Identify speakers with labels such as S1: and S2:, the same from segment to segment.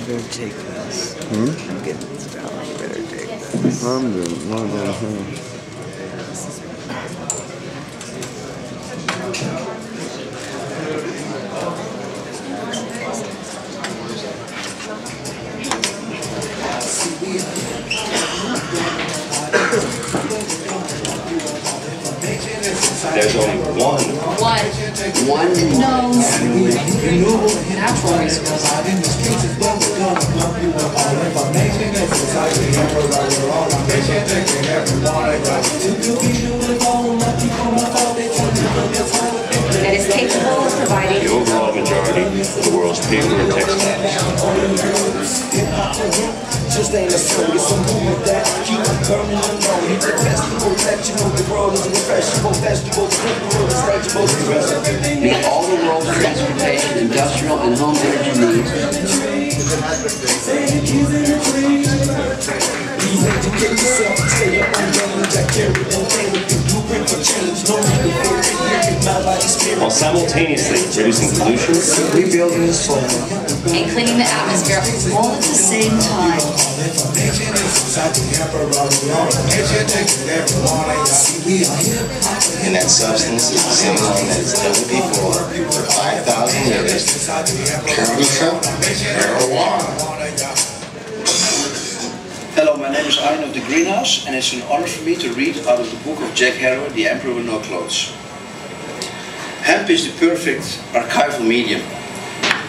S1: better take this. I'm getting this down. You better take this.
S2: I'm doing one down here.
S3: There's only one.
S4: One? No. Natural resource. That is capable of providing
S3: The overall majority of the world's paper and textiles.
S5: Just ain't a soul, it's a movement that keep burning alone. It's a festival that you know the world is a refreshable vegetable,
S4: meet all the world's transportation, industrial, and home energy needs.
S3: While simultaneously reducing pollution,
S1: Rebuilding the soil.
S4: And cleaning the atmosphere all at the same time.
S6: And that substance is the same one that has done it before for 5,000 years. Marijuana.
S7: Hello, my name is Arjen of the Greenhouse, and it's an honor for me to read out of the book of Jack Harrow, The Emperor with No Clothes. Hemp is the perfect archival medium,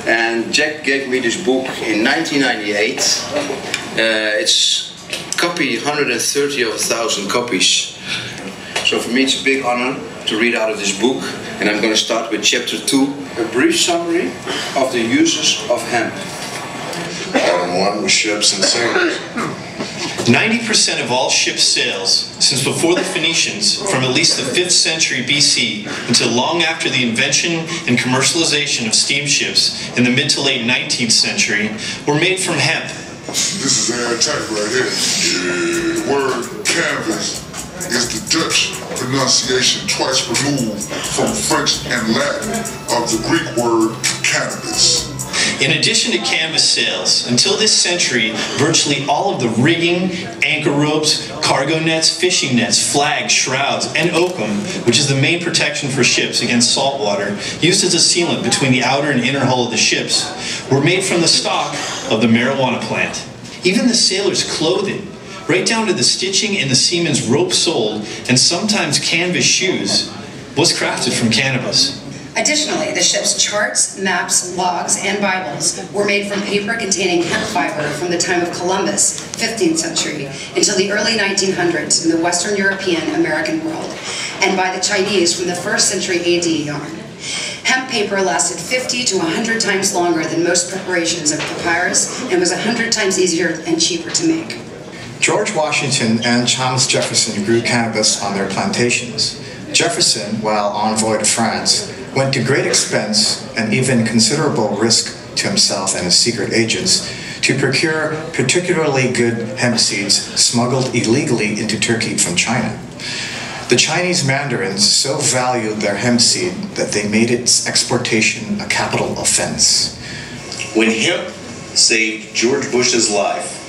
S7: and Jack gave me this book in 1998. It's copy 130 of 1,000 copies. So for me it's a big honor to read out of this book, and I'm going to start with chapter 2, a brief summary of the uses of hemp.
S6: Item 1 was ships and sailors.
S8: 90% of all ship sails since before the Phoenicians, from at least the 5th century BC until long after the invention and commercialization of steamships in the mid to late 19th century, were made from hemp.
S9: This is Antac right here. The word canvas is the Dutch pronunciation twice removed from French and Latin of the Greek word cannabis.
S8: In addition to canvas sails, until this century, virtually all of the rigging, anchor ropes, cargo nets, fishing nets, flags, shrouds, and oakum, which is the main protection for ships against salt water, used as a sealant between the outer and inner hull of the ships, were made from the stalk of the marijuana plant. Even the sailors' clothing, right down to the stitching in the seamen's rope-soled and sometimes canvas shoes, was crafted from cannabis.
S10: Additionally, the ship's charts, maps, logs, and Bibles were made from paper containing hemp fiber from the time of Columbus, 15th century, until the early 1900s in the Western European American world, and by the Chinese from the 1st century AD yarn. Hemp paper lasted 50 to 100 times longer than most preparations of papyrus and was 100 times easier and cheaper to make.
S11: George Washington and Thomas Jefferson grew cannabis on their plantations. Jefferson, while envoy to France, went to great expense and even considerable risk to himself and his secret agents to procure particularly good hemp seeds smuggled illegally into Turkey from China. The Chinese mandarins so valued their hemp seed that they made its exportation a capital offense.
S12: When hemp saved George Bush's life.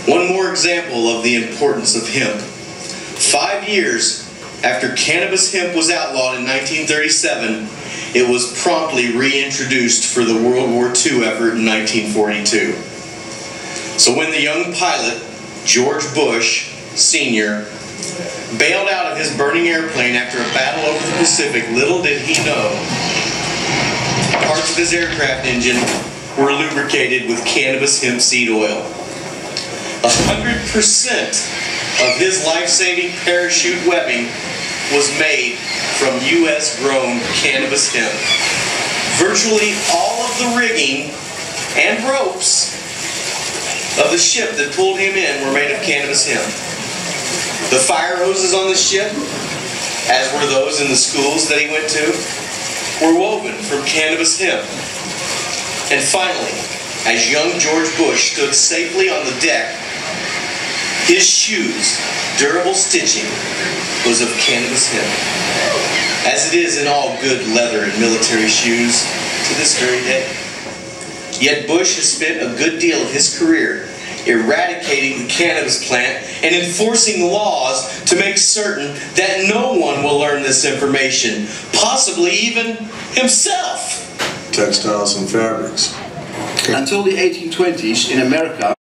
S12: One more example of the importance of hemp. 5 years after cannabis hemp was outlawed in 1937, it was promptly reintroduced for the World War II effort in 1942. So when the young pilot, George Bush, Sr., bailed out of his burning airplane after a battle over the Pacific, little did he know parts of his aircraft engine were lubricated with cannabis hemp seed oil. 100% of his life-saving parachute webbing was made from U.S.-grown cannabis hemp. Virtually all of the rigging and ropes of the ship that pulled him in were made of cannabis hemp. The fire hoses on the ship, as were those in the schools that he went to, were woven from cannabis hemp. And finally, as young George Bush stood safely on the deck, his shoes, durable stitching, was of cannabis hemp, as it is in all good leather and military shoes to this very day. Yet Bush has spent a good deal of his career eradicating the cannabis plant and enforcing laws to make certain that no one will learn this information, possibly even himself.
S2: Textiles and fabrics.
S7: Until the 1820s in America,